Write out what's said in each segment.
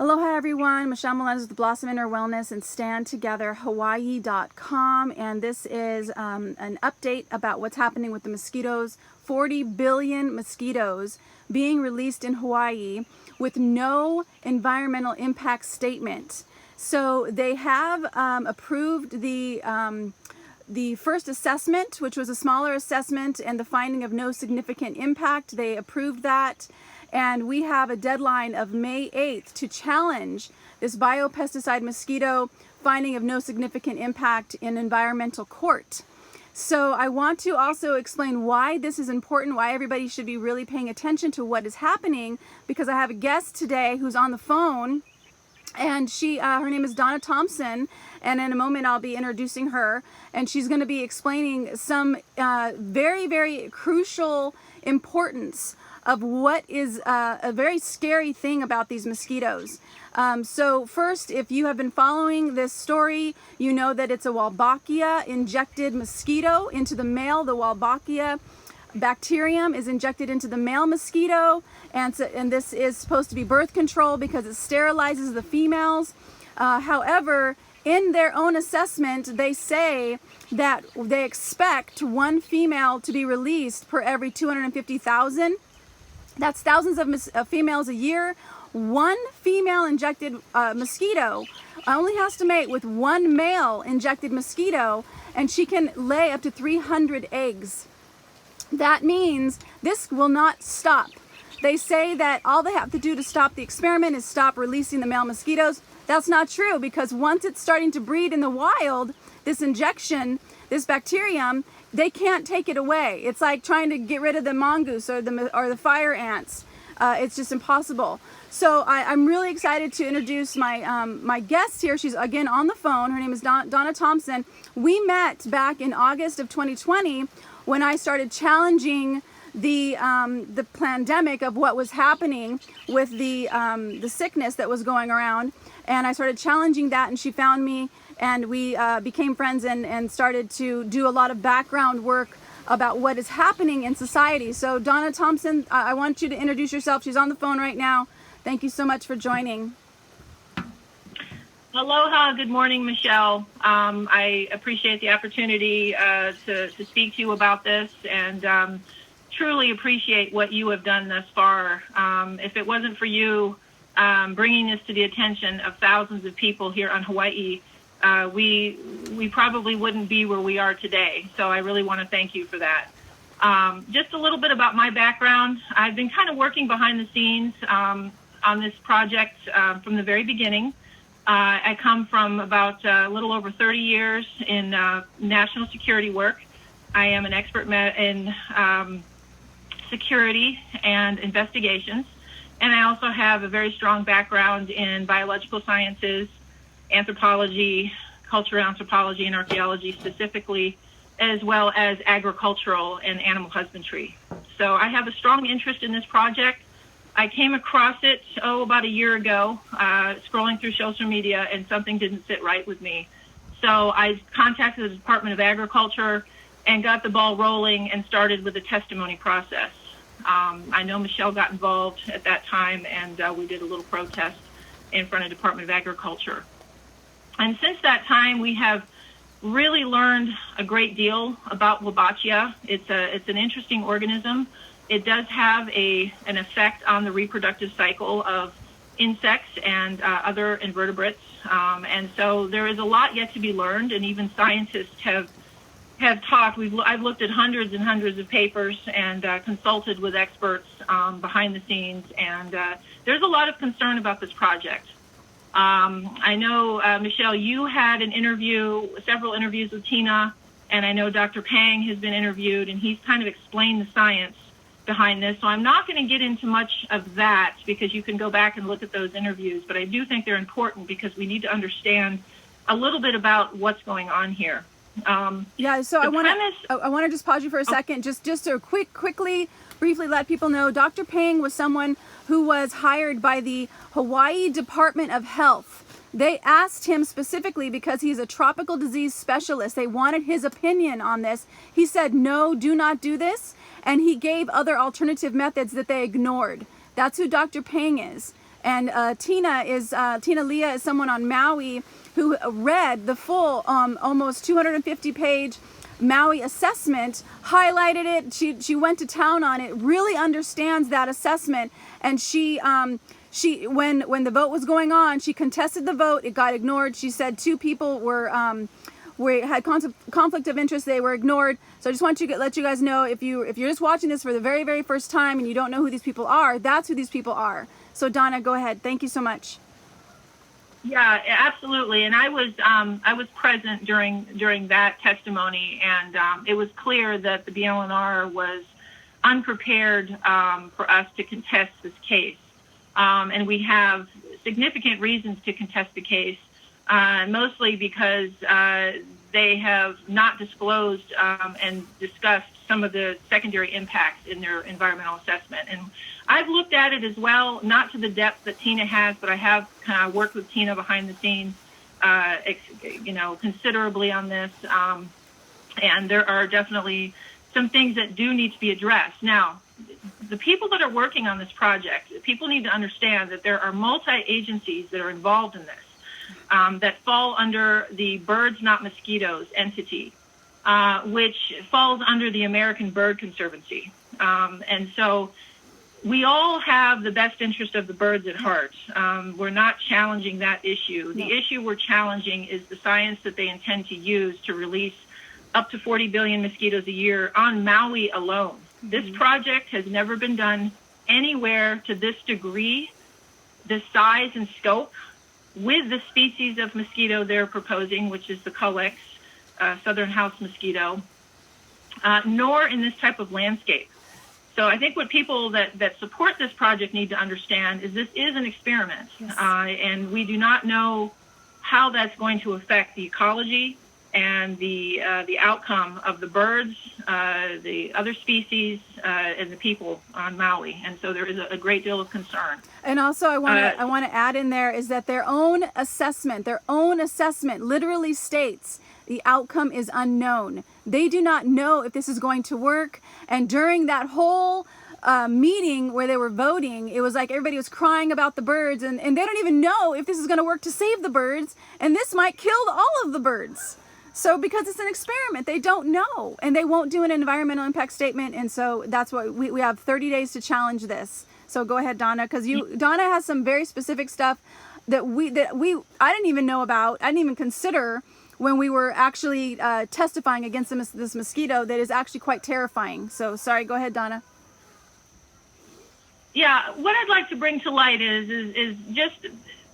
Aloha everyone, Michelle Melendez with Blossom Inner Wellness and StandTogetherHawaii.com, and this is an update about what's happening with the mosquitoes. 40 billion mosquitoes being released in Hawaii with no environmental impact statement. So they have approved the first assessment, which was a smaller assessment, and the finding of no significant impact. They approved that. And we have a deadline of May 8th to challenge this biopesticide mosquito finding of no significant impact in environmental court. So I want to also explain why this is important, why everybody should be really paying attention to what is happening, because I have a guest today who's on the phone, and her name is Donna Thompson, and in a moment I'll be introducing her, and she's going to be explaining some very, very crucial importance of what is a very scary thing about these mosquitoes. So first, if you have been following this story, you know that it's a Wolbachia injected mosquito into the male. The Wolbachia bacterium is injected into the male mosquito, and this is supposed to be birth control because it sterilizes the females. However, in their own assessment, they say that they expect one female to be released per every 250,000. That's thousands of females a year. One female injected mosquito only has to mate with one male injected mosquito, and she can lay up to 300 eggs. That means this will not stop. They say that all they have to do to stop the experiment is stop releasing the male mosquitoes. That's not true, because once it's starting to breed in the wild, this injection, this bacterium, they can't take it away. It's like trying to get rid of the mongoose or the fire ants. It's just impossible. So I'm really excited to introduce my guest here. She's again on the phone. Her name is Donna Thompson. We met back in August of 2020 when I started challenging the pandemic of what was happening with the sickness that was going around, and I started challenging that, and she found me, and we became friends and started to do a lot of background work about what is happening in society. So Donna Thompson, I want you to introduce yourself. She's on the phone right now. Thank you so much for joining. Aloha, good morning, Michelle. I appreciate the opportunity to speak to you about this, and truly appreciate what you have done thus far. If it wasn't for you bringing this to the attention of thousands of people here on Hawaii, we probably wouldn't be where we are today. So I really want to thank you for that. Just a little bit about my background. I've been kind of working behind the scenes on this project from the very beginning. I come from about a little over 30 years in national security work. I am an expert in security and investigations, and I also have a very strong background in biological sciences, anthropology, cultural anthropology, and archaeology specifically, as well as agricultural and animal husbandry. So I have a strong interest in this project. I came across it, about a year ago, scrolling through social media, and something didn't sit right with me. So I contacted the Department of Agriculture and got the ball rolling and started with the testimony process. I know Michelle got involved at that time, and we did a little protest in front of the Department of Agriculture. And since that time, we have really learned a great deal about Wolbachia. It's an interesting organism. It does have an effect on the reproductive cycle of insects and other invertebrates. And so there is a lot yet to be learned, and even scientists have talked. I've looked at hundreds and hundreds of papers and consulted with experts behind the scenes, and there's a lot of concern about this project. I know, Michelle, you had several interviews with Tina, and I know Dr. Pang has been interviewed, and he's kind of explained the science behind this. So I'm not going to get into much of that because you can go back and look at those interviews, but I do think they're important because we need to understand a little bit about what's going on here. Yeah, so I want to just pause you for a second, just to briefly let people know, Dr. Pang was someone who was hired by the Hawaii Department of Health. They asked him specifically because he's a tropical disease specialist. They wanted his opinion on this. He said, no, do not do this. And he gave other alternative methods that they ignored. That's who Dr. Pang is. And Tina Leah is someone on Maui who read the full almost 250-page Maui assessment, highlighted it. She went to town on it, really understands that assessment, and she when the vote was going on, she contested the vote. It got ignored. She said 2 people had conflict of interest. They were ignored. So I just want to let you guys know, if you're just watching this for the very, very first time and you don't know who these people are, that's who these people are. So Donna, go ahead. Thank you so much. Yeah, absolutely. And I was present during that testimony, and it was clear that the BLNR was unprepared for us to contest this case. And we have significant reasons to contest the case, mostly because they have not disclosed and discussed some of the secondary impacts in their environmental assessment. And I've looked at it as well, not to the depth that Tina has, but I have kind of worked with Tina behind the scenes, considerably on this. And there are definitely some things that do need to be addressed. Now, the people that are working on this project, people need to understand that there are multi-agencies that are involved in this, that fall under the Birds Not Mosquitoes entity, which falls under the American Bird Conservancy. And so we all have the best interest of the birds at heart. We're not challenging that issue. The issue we're challenging is the science that they intend to use to release up to 40 billion mosquitoes a year on Maui alone. This project has never been done anywhere to this degree, this size and scope, with the species of mosquito they're proposing, which is the Culex, southern house mosquito, nor in this type of landscape. So I think what people that support this project need to understand is this is an experiment, yes. And we do not know how that's going to affect the ecology and the outcome of the birds, the other species, and the people on Maui. And so there is a great deal of concern. And also I want to add in there is that their own assessment literally states the outcome is unknown. They do not know if this is going to work. And during that whole meeting where they were voting, it was like everybody was crying about the birds, and they don't even know if this is going to work to save the birds, and this might kill all of the birds. So because it's an experiment, they don't know, and they won't do an environmental impact statement. And so that's what we have 30 days to challenge this. So go ahead, Donna, because Donna has some very specific stuff that I didn't even know about. I didn't even consider when we were actually testifying against this mosquito that is actually quite terrifying. So sorry, go ahead, Donna. Yeah, what I'd like to bring to light is just,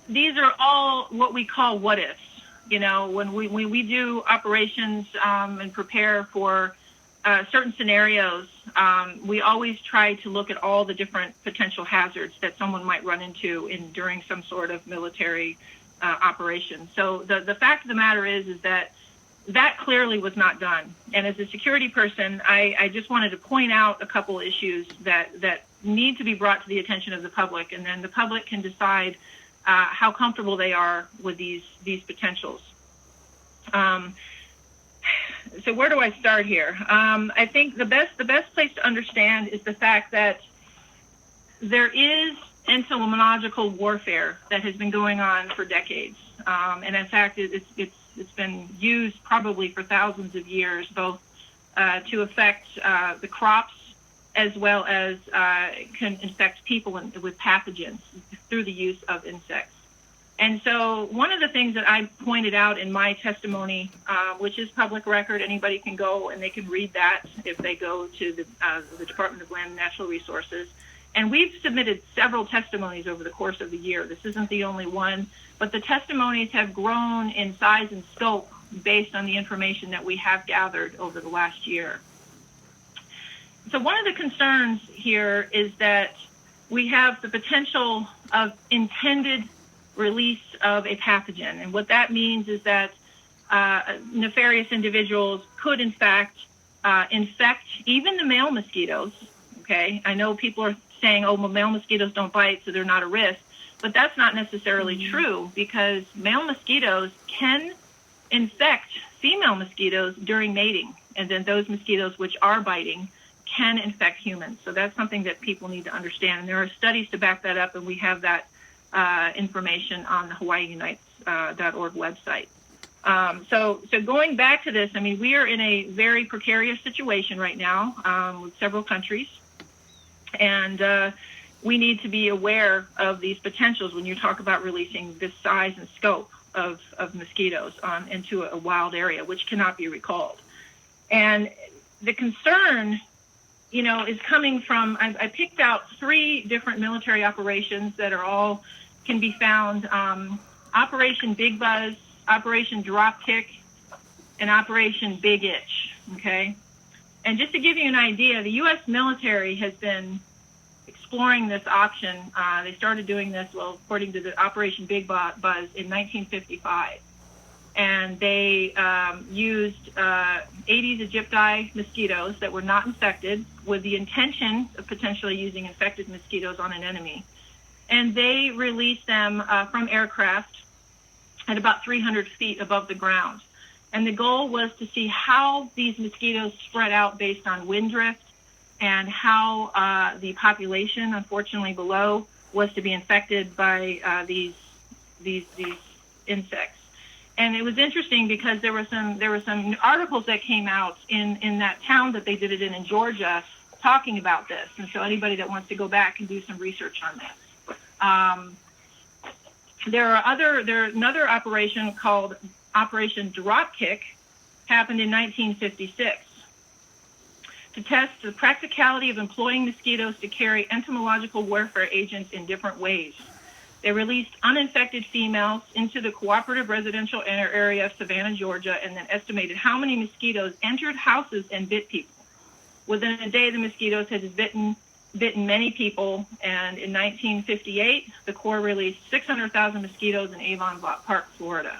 these are all what we call what ifs. You know, when we do operations and prepare for certain scenarios, we always try to look at all the different potential hazards that someone might run into during some sort of military operation. So the fact of the matter is that clearly was not done. And as a security person, I just wanted to point out a couple issues that need to be brought to the attention of the public, and then the public can decide how comfortable they are with these potentials. So where do I start here? I think the best place to understand is the fact that there is entomological warfare that has been going on for decades, and in fact, it's been used probably for thousands of years, both to affect the crops as well as can infect people with pathogens through the use of insects. And so one of the things that I pointed out in my testimony, which is public record, anybody can go and they can read that if they go to the Department of Land and Natural Resources. And we've submitted several testimonies over the course of the year. This isn't the only one, but the testimonies have grown in size and scope based on the information that we have gathered over the last year. So one of the concerns here is that we have the potential of intended release of a pathogen. And what that means is that nefarious individuals could, in fact, infect even the male mosquitoes. Okay, I know people are saying, oh, well, male mosquitoes don't bite, so they're not a risk. But that's not necessarily true, because male mosquitoes can infect female mosquitoes during mating. And then those mosquitoes which are biting can infect humans. So that's something that people need to understand. And there are studies to back that up, and we have that information on the HawaiiUnites.org website. So going back to this, I mean, we are in a very precarious situation right now with several countries, and we need to be aware of these potentials when you talk about releasing this size and scope of mosquitoes into a wild area, which cannot be recalled. And the concern, you know, is coming from, I picked out 3 different military operations that are all can be found, Operation Big Buzz, Operation Dropkick, and Operation Big Itch, okay? And just to give you an idea, the U.S. military has been exploring this option. They started doing this, well, according to the Operation Big Buzz in 1955. And they used Aedes aegypti mosquitoes that were not infected with the intention of potentially using infected mosquitoes on an enemy. And they released them from aircraft at about 300 feet above the ground. And the goal was to see how these mosquitoes spread out based on wind drift and how the population, unfortunately, below was to be infected by these insects. And it was interesting because there were some articles that came out in that town that they did it in Georgia talking about this. And so anybody that wants to go back can do some research on this. There's another operation called Operation Dropkick, happened in 1956 to test the practicality of employing mosquitoes to carry entomological warfare agents in different ways. They released uninfected females into the cooperative residential area of Savannah, Georgia, and then estimated how many mosquitoes entered houses and bit people. Within a day, the mosquitoes had bitten many people, and in 1958, the Corps released 600,000 mosquitoes in Avon Park, Florida.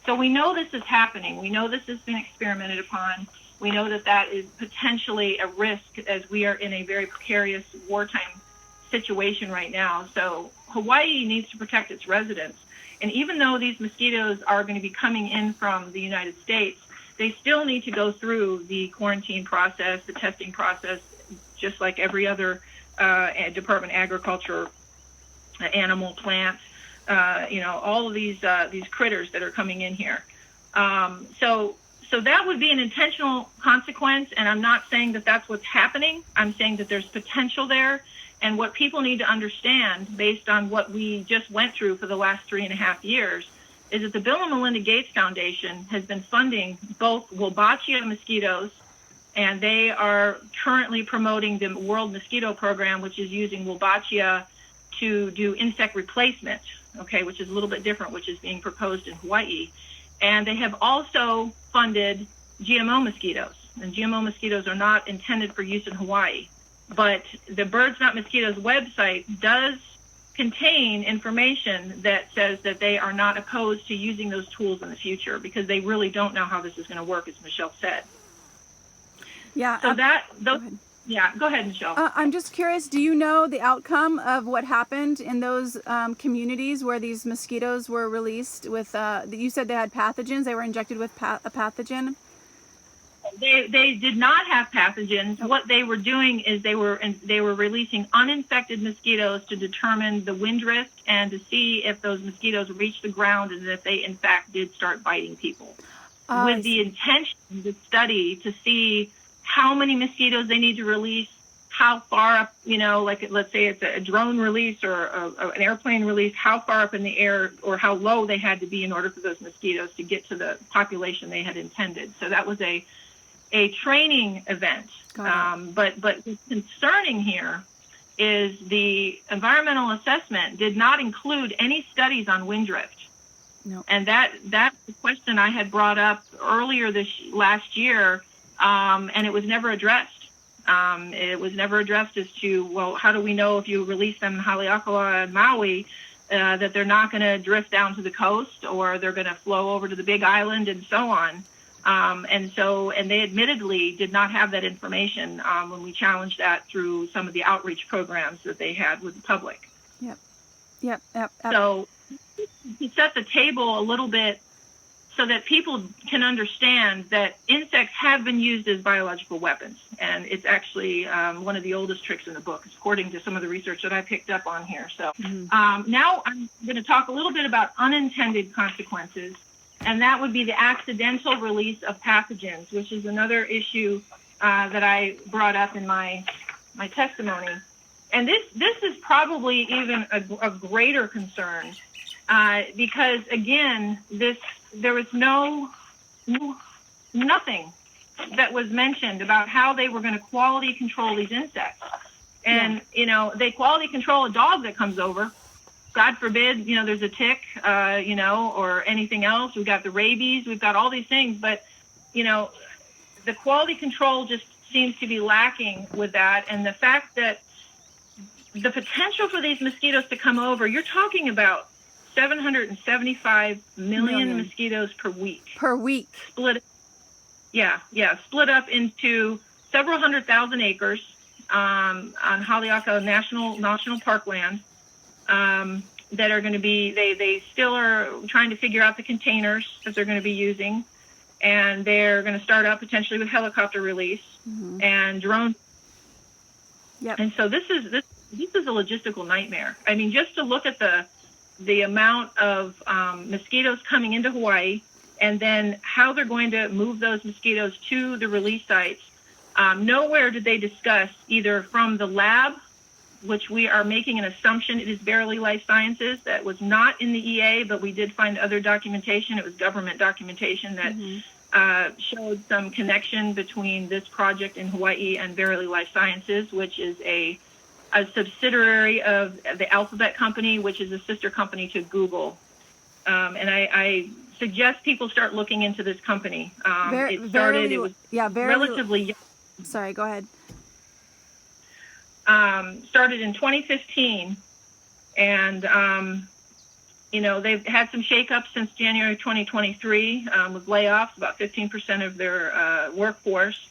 So we know this is happening. We know this has been experimented upon. We know that that is potentially a risk as we are in a very precarious wartime situation right now. So Hawaii needs to protect its residents. And even though these mosquitoes are going to be coming in from the United States, they still need to go through the quarantine process, the testing process, just like every other Department of Agriculture, animal, plant, all of these critters that are coming in here. So that would be an intentional consequence, and I'm not saying that that's what's happening. I'm saying that there's potential there, and what people need to understand, based on what we just went through for the last 3.5 years, is that the Bill and Melinda Gates Foundation has been funding both Wolbachia mosquitoes, and they are currently promoting the World Mosquito Program, which is using Wolbachia to do insect replacement, okay, which is a little bit different, which is being proposed in Hawaii. And they have also funded GMO mosquitoes. And GMO mosquitoes are not intended for use in Hawaii. But the Birds Not Mosquitoes website does contain information that says that they are not opposed to using those tools in the future because they really don't know how this is going to work, as Michelle said. Yeah. So go ahead, Michelle. I'm just curious, do you know the outcome of what happened in those communities where these mosquitoes were released with, you said they had pathogens, they were injected with a pathogen? They did not have pathogens. What they were doing is they were releasing uninfected mosquitoes to determine the wind drift and to see if those mosquitoes reached the ground and if they, in fact, did start biting people. With the intention of the study to see how many mosquitoes they need to release, how far up, like let's say it's a drone release or an airplane release, how far up in the air or how low they had to be in order for those mosquitoes to get to the population they had intended. So that was a training event. But what's concerning here is the environmental assessment did not include any studies on wind drift. No. And that's the question I had brought up earlier last year, and it was never addressed. It was never addressed as to, well, how do we know if you release them in Haleakala and Maui that they're not going to drift down to the coast or they're going to flow over to the Big Island and so on. And they admittedly did not have that information when we challenged that through some of the outreach programs that they had with the public. Yep. So to set the table a little bit so that people can understand that insects have been used as biological weapons. And it's actually one of the oldest tricks in the book, according to some of the research that I picked up on here. So now I'm going to talk a little bit about unintended consequences, and that would be the accidental release of pathogens, which is another issue that I brought up in my testimony. And this is probably even a greater concern because, again, there was nothing that was mentioned about how they were going to quality control these insects. And, they quality control a dog that comes over. God forbid, there's a tick, or anything else. We've got the rabies. We've got all these things. But, the quality control just seems to be lacking with that. And the fact that the potential for these mosquitoes to come over, you're talking about 775 million mosquitoes per week. Split up into several 100,000 acres on Haleakala National Parkland that are going to be, they still are trying to figure out the containers that they're going to be using, and they're going to start out potentially with helicopter release and drone. And so this is a logistical nightmare. I mean, just to look at the amount of mosquitoes coming into Hawaii, and then how they're going to move those mosquitoes to the release sites. Nowhere did they discuss, either from the lab, which we are making an assumption it is Verily Life Sciences. That was not in the EA, but we did find other documentation. It was government documentation that showed some connection between this project in Hawaii and Verily Life Sciences, which is a subsidiary of the Alphabet company, which is a sister company to Google. And I suggest people start looking into this company. It was relatively young. Sorry, go ahead. Started in 2015, and they've had some shakeups since January 2023 with layoffs, about 15% of their workforce.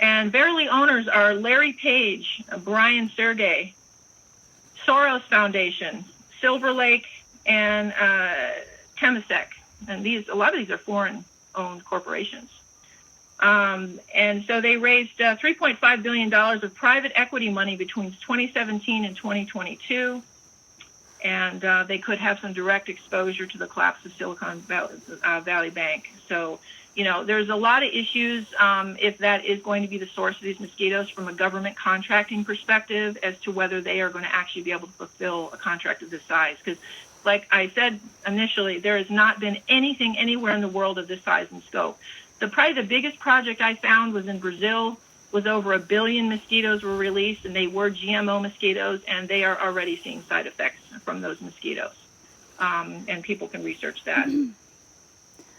And Verily owners are Larry Page, Brian Sergey, Soros Foundation, Silver Lake, and Temasek. And a lot of these are foreign-owned corporations. And so they raised $3.5 billion of private equity money between 2017 and 2022. And they could have some direct exposure to the collapse of Silicon Valley Bank. So, there's a lot of issues if that is going to be the source of these mosquitoes from a government contracting perspective as to whether they are going to actually be able to fulfill a contract of this size. Because, like I said initially, there has not been anything anywhere in the world of this size and scope. Probably the biggest project I found was in Brazil, was over 1 billion mosquitoes were released, and they were GMO mosquitoes, and they are already seeing side effects from those mosquitoes. And people can research that.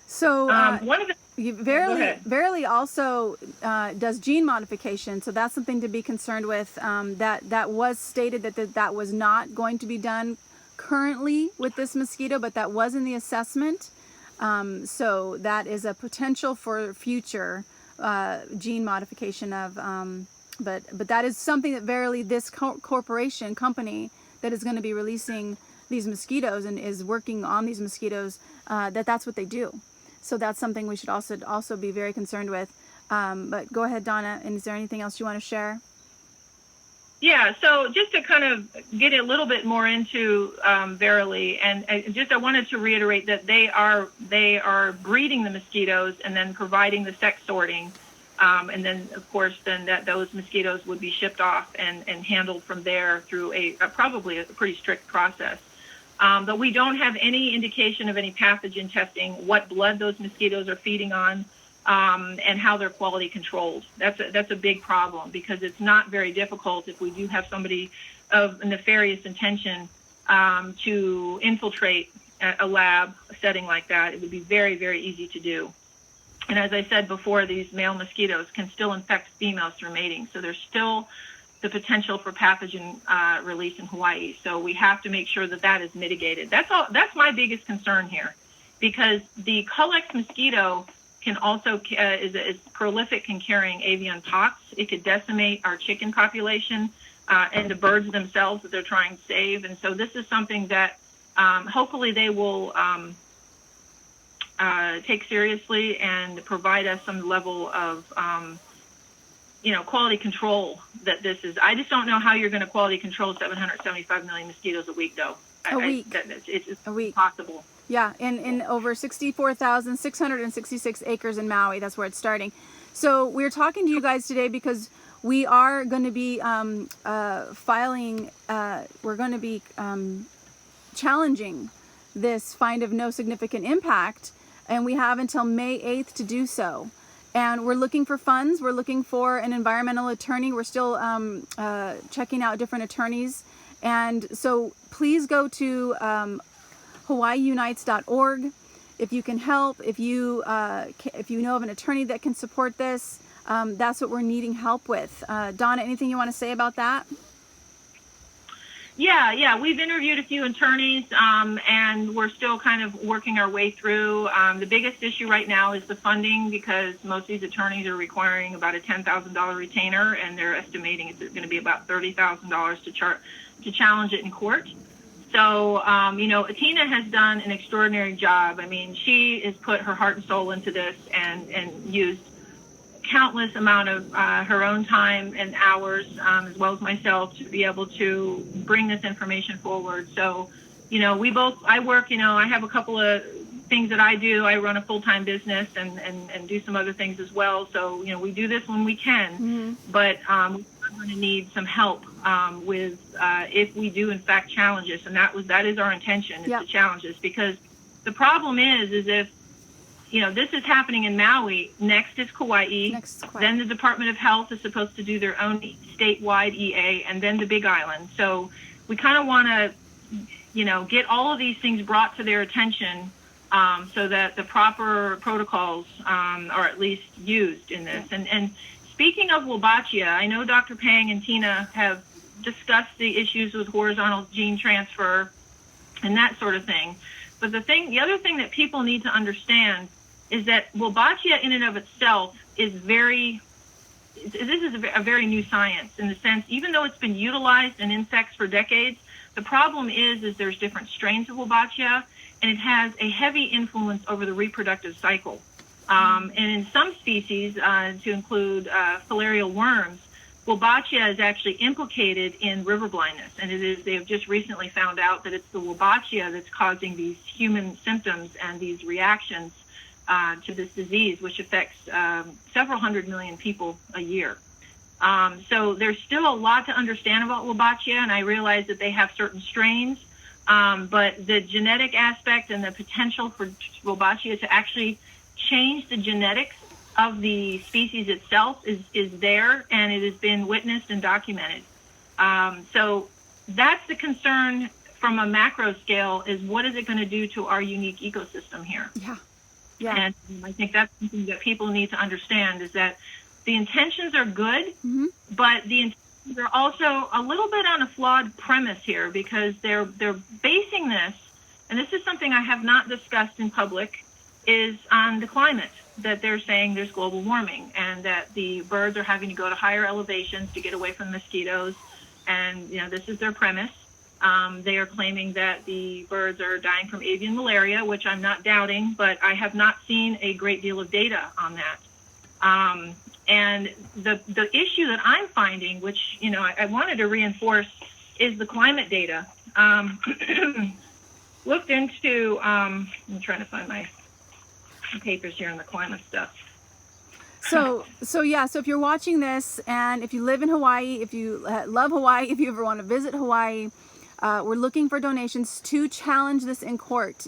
So one of the Verily also does gene modification, so that's something to be concerned with. That was stated that was not going to be done currently with this mosquito, but that was in the assessment. So that is a potential for future gene modification of, but that is something that Verily, this company that is going to be releasing these mosquitoes and is working on these mosquitoes, that's what they do. So that's something we should also be very concerned with. But go ahead, Donna, and is there anything else you want to share? Yeah, so just to kind of get a little bit more into Verily, and I wanted to reiterate that they are breeding the mosquitoes and then providing the sex sorting, and then of course those mosquitoes would be shipped off and handled from there through probably a pretty strict process. But we don't have any indication of any pathogen testing, what blood those mosquitoes are feeding on, and how they're quality controlled. That's a big problem, because it's not very difficult if we do have somebody of nefarious intention to infiltrate a lab setting like that. It would be very, very easy to do. And as I said before, these male mosquitoes can still infect females through mating, so there's still the potential for pathogen release in Hawaii. So we have to make sure that is mitigated. That's my biggest concern here, because the Culex mosquito can also is prolific in carrying avian pox. It could decimate our chicken population and the birds themselves that they're trying to save. And so this is something that hopefully they will take seriously and provide us some level of quality control that this is. I just don't know how you're going to quality control 775 million mosquitoes a week, though. It's a week. Possible. Yeah, in over 64,666 acres in Maui. That's where it's starting. So we're talking to you guys today because we are going to be challenging this find of no significant impact, and we have until May 8th to do so. And we're looking for funds. We're looking for an environmental attorney. We're still checking out different attorneys. And so please go to hawaiiunites.org if you can help. If you know of an attorney that can support this, that's what we're needing help with. Donna, anything you want to say about that? Yeah. We've interviewed a few attorneys, and we're still kind of working our way through. The biggest issue right now is the funding, because most of these attorneys are requiring about a $10,000 retainer, and they're estimating it's going to be about $30,000 to challenge it in court. So, Atina has done an extraordinary job. I mean, she has put her heart and soul into this and used countless amount of her own time and hours, as well as myself, to be able to bring this information forward. So, I work, I have a couple of things that I do. I run a full-time business and do some other things as well. So, we do this when we can, but we're going to need some help with if we do in fact challenge this, and that is our intention, is to challenge this, because the problem is if this is happening in Maui. Next is Kauai. Then the Department of Health is supposed to do their own statewide EA, and then the Big Island. So we kind of want to, get all of these things brought to their attention, so that the proper protocols are at least used in this. And speaking of Wolbachia, I know Dr. Pang and Tina have discussed the issues with horizontal gene transfer and that sort of thing. But the other thing that people need to understand is that Wolbachia in and of itself is a very new science, in the sense, even though it's been utilized in insects for decades, the problem is there's different strains of Wolbachia, and it has a heavy influence over the reproductive cycle. And in some species, to include filarial worms, Wolbachia is actually implicated in river blindness, and they have just recently found out that it's the Wolbachia that's causing these human symptoms and these reactions to this disease, which affects several hundred million people a year. So there's still a lot to understand about Wolbachia, and I realize that they have certain strains, but the genetic aspect and the potential for Wolbachia to actually change the genetics of the species itself is there, and it has been witnessed and documented. So that's the concern from a macro scale, is what is it going to do to our unique ecosystem here? Yeah. And I think that's something that people need to understand, is that the intentions are good, but the intentions are also a little bit on a flawed premise here, because they're basing this, and this is something I have not discussed in public, is on the climate, that they're saying there's global warming and that the birds are having to go to higher elevations to get away from mosquitoes. And, this is their premise. They are claiming that the birds are dying from avian malaria, which I'm not doubting, but I have not seen a great deal of data on that. And the issue that I'm finding, which, I wanted to reinforce, is the climate data. Looked into, I'm trying to find my papers here on the climate stuff. So if you're watching this, and if you live in Hawaii, if you love Hawaii, if you ever want to visit Hawaii, we're looking for donations to challenge this in court.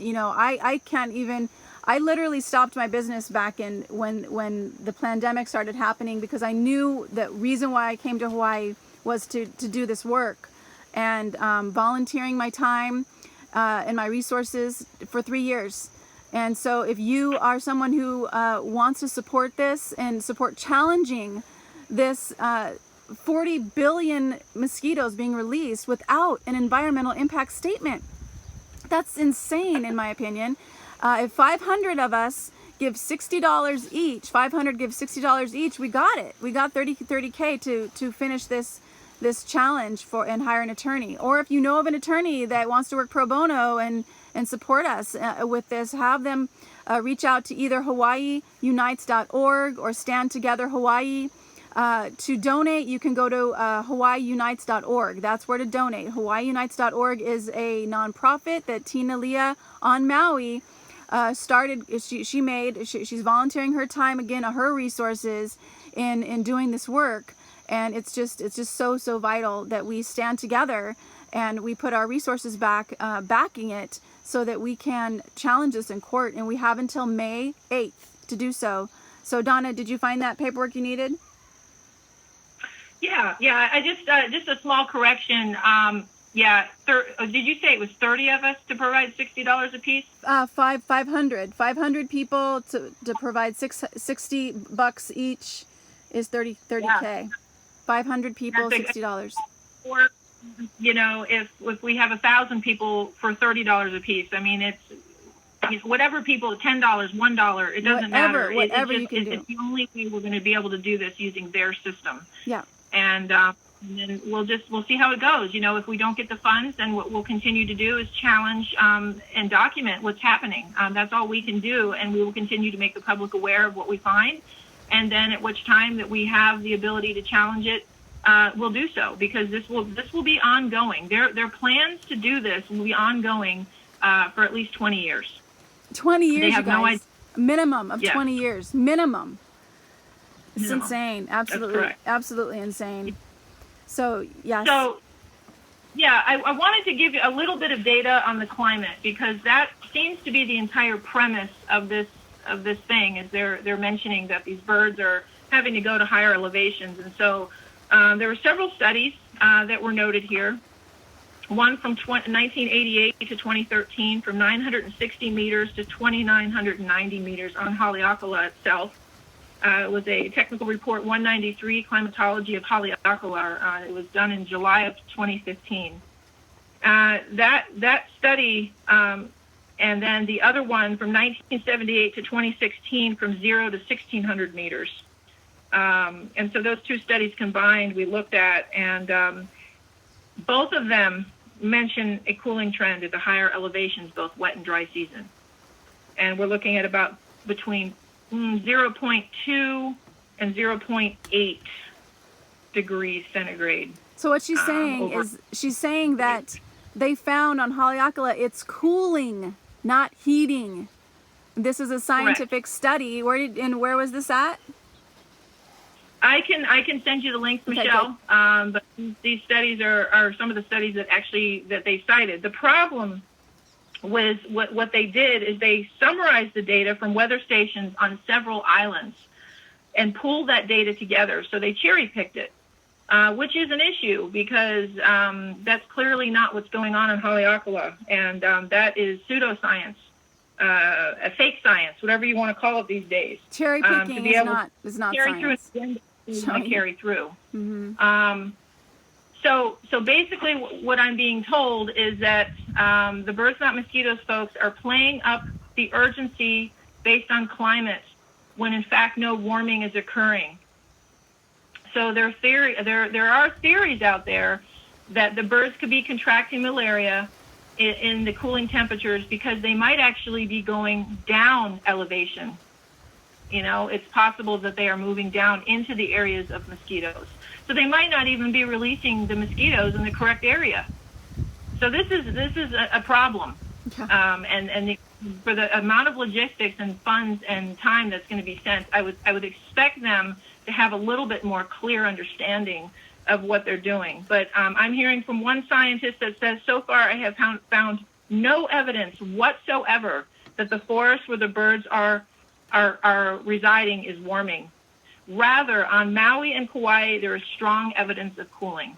I literally stopped my business back in when the pandemic started happening, because I knew the reason why I came to Hawaii was to do this work, and volunteering my time and my resources for 3 years. And so if you are someone who wants to support this and support challenging this 40 billion mosquitoes being released without an environmental impact statement, that's insane in my opinion. If 500 of us give $60 each, 500 give $60 each, we got it. We got 30K to finish this challenge and hire an attorney. Or if you know of an attorney that wants to work pro bono and and support us with this. Have them reach out to either HawaiiUnites.org or Stand Together Hawaii. To donate, you can go to HawaiiUnites.org. That's where to donate. HawaiiUnites.org is a nonprofit that Tina Leah on Maui started. She's volunteering her time, again, her resources in doing this work. And it's just so vital that we stand together and we put our resources backing it so that we can challenge this in court. And we have until May 8th to do so. So Donna, did you find that paperwork you needed? Yeah. I just a small correction. Did you say it was 30 of us to provide $60 a piece? 500 people to provide $60 each is 30K. Yeah. 500 people, $60. Or, if we have 1,000 people for $30 a piece, I mean, it's whatever people, $10, $1, it doesn't matter. Whatever you can do. It's the only way we're going to be able to do this using their system. Yeah. And then we'll see how it goes. If we don't get the funds, then what we'll continue to do is challenge and document what's happening. That's all we can do, and we will continue to make the public aware of what we find. And then at which time that we have the ability to challenge it, we'll do so, because this will be ongoing. Their plans to do this will be ongoing for at least 20 years. 20 years, they have you guys. No idea. Minimum of 20 years. Minimum. It's No, insane. Absolutely insane. So, yes. So, yeah, I wanted to give you a little bit of data on the climate, because that seems to be the entire premise of this thing, is they're mentioning that these birds are having to go to higher elevations. And so there were several studies that were noted here. One from 1988 to 2013, from 960 meters to 2,990 meters on Haleakala itself. It was a technical report 193, Climatology of Haleakala. It was done in July of 2015. That study, and then the other one from 1978 to 2016, from 0 to 1,600 meters. And so those two studies combined, we looked at, and both of them mention a cooling trend at the higher elevations, both wet and dry season. And we're looking at about between 0.2 and 0.8 degrees centigrade. So what she's saying is, she's saying that they found on Haleakala it's cooling, not heating. This is a scientific study. Where was this at? I can send you the links, Michelle. Okay, but these studies are some of the studies that they cited. The problem was what they did is they summarized the data from weather stations on several islands and pulled that data together. So they cherry-picked it, which is an issue, because that's clearly not what's going on in Haleakala, and that is pseudoscience, a fake science, whatever you want to call it these days. Cherry-picking is not science. Carry through. Mm-hmm. So basically what I'm being told is that the Birds Not Mosquitoes folks are playing up the urgency based on climate, when in fact no warming is occurring. So there are theories out there that the birds could be contracting malaria in the cooling temperatures, because they might actually be going down elevation. It's possible that they are moving down into the areas of mosquitoes. So they might not even be releasing the mosquitoes in the correct area. So this is a problem. And for the amount of logistics and funds and time that's going to be spent, I would expect them to have a little bit more clear understanding of what they're doing. But I'm hearing from one scientist that says, so far I have found no evidence whatsoever that the forest where the birds are residing is warming. Rather, on Maui and Kauai, there is strong evidence of cooling.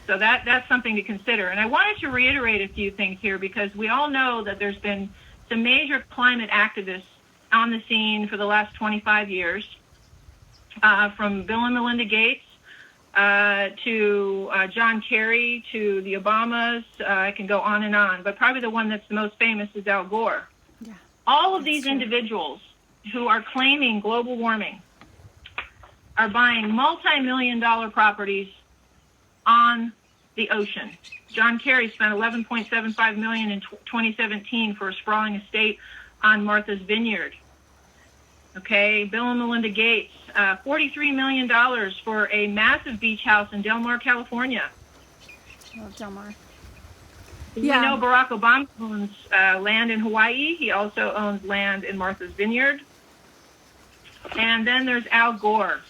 So that's something to consider. And I wanted to reiterate a few things here, because we all know that there's been some major climate activists on the scene for the last 25 years, from Bill and Melinda Gates to John Kerry to the Obamas. I can go on and on, but probably the one that's the most famous is Al Gore. Yeah. All of these individuals who are claiming global warming are buying multi-million-dollar properties on the ocean. John Kerry spent $11.75 million in 2017 for a sprawling estate on Martha's Vineyard. Okay, Bill and Melinda Gates, $43 million for a massive beach house in Del Mar, California. I love Del Mar. You know Barack Obama owns land in Hawaii. He also owns land in Martha's Vineyard. And then there's Al Gore.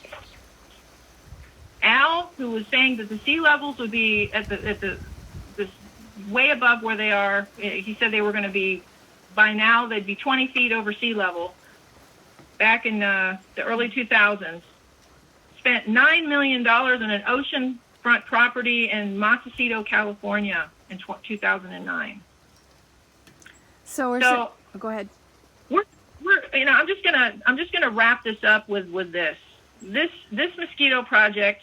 Al, who was saying that the sea levels would be at the way above where they are. He said they were going to be, by now, they'd be 20 feet over sea level. Back in the early 2000s, spent $9 million on an oceanfront property in Mosquito, California in 2009. So go ahead. We're I'm just gonna wrap this up with this mosquito project,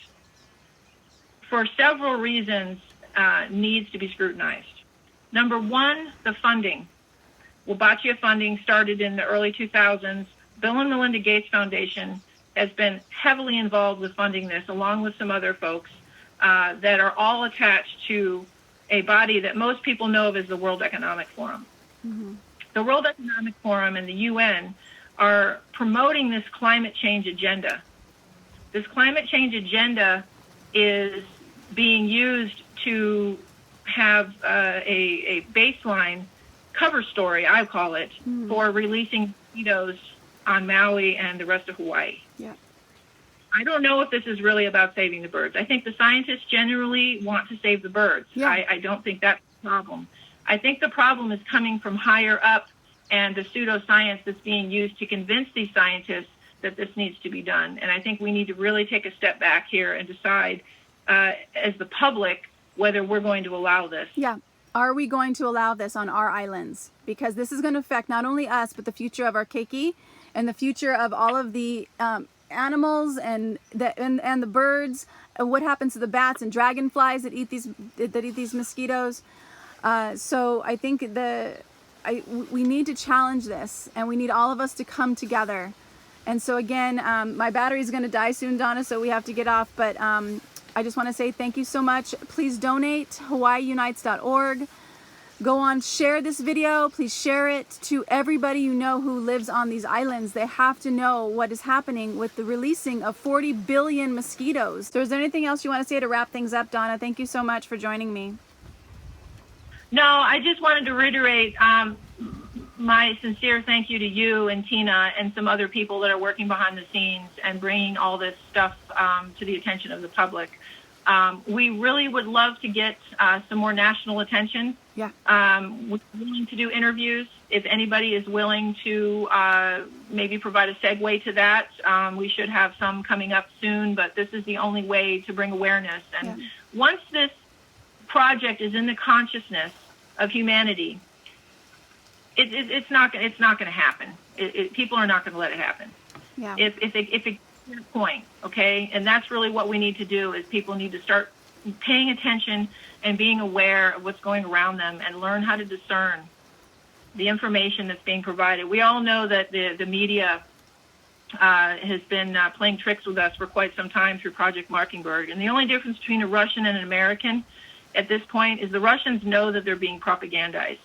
for several reasons, needs to be scrutinized. Number one, the funding. Wabachia funding started in the early 2000s. Bill and Melinda Gates Foundation has been heavily involved with funding this, along with some other folks that are all attached to a body that most people know of as the World Economic Forum. Mm-hmm. The World Economic Forum and the UN are promoting this climate change agenda. This climate change agenda is being used to have a baseline cover story, I call it, for releasing mosquitoes on Maui and the rest of Hawaii. Yeah. I don't know if this is really about saving the birds. I think the scientists generally want to save the birds. Yeah. I don't think that's the problem. I think the problem is coming from higher up and the pseudoscience that's being used to convince these scientists that this needs to be done. And I think we need to really take a step back here and decide as the public whether we're going to allow this. Yeah. Are we going to allow this on our islands? Because this is going to affect not only us, but the future of our keiki and the future of all of the animals and the birds. What happens to the bats and dragonflies that eat these mosquitoes? So I think we need to challenge this, and we need all of us to come together. And so again, my battery is going to die soon, Donna, so we have to get off. But I just want to say thank you so much. Please donate, HawaiiUnites.org. Go on, share this video. Please share it to everybody you know who lives on these islands. They have to know what is happening with the releasing of 40 billion mosquitoes. So is there anything else you want to say to wrap things up, Donna? Thank you so much for joining me. No, I just wanted to reiterate my sincere thank you to you and Tina and some other people that are working behind the scenes and bringing all this stuff to the attention of the public. We really would love to get some more national attention. Yeah. We're willing to do interviews. If anybody is willing to maybe provide a segue to that, we should have some coming up soon, but this is the only way to bring awareness. And once this project is in the consciousness of humanity, it's not going to happen. People are not going to let it happen. Yeah. If it gets to that point, okay? And that's really what we need to do, is people need to start paying attention and being aware of what's going around them and learn how to discern the information that's being provided. We all know that the media has been playing tricks with us for quite some time through Project Mockingbird. And the only difference between a Russian and an American at this point is the Russians know that they're being propagandized.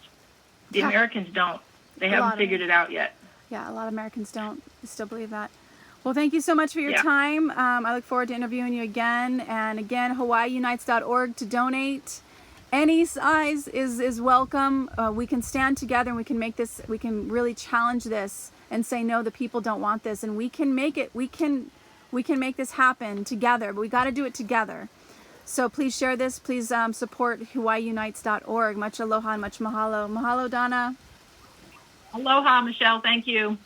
The Americans don't. They haven't figured it out yet. Yeah, a lot of Americans don't. I still believe that. Well, thank you so much for your time. I look forward to interviewing you again. And again, HawaiiUnites.org to donate. Any size is welcome. We can stand together and we can make this, we can really challenge this and say, no, the people don't want this. And we can make it, we can make this happen together, but we got to do it together. So please share this. Please support HawaiiUnites.org. Much aloha and much mahalo. Mahalo, Donna. Aloha, Michelle. Thank you.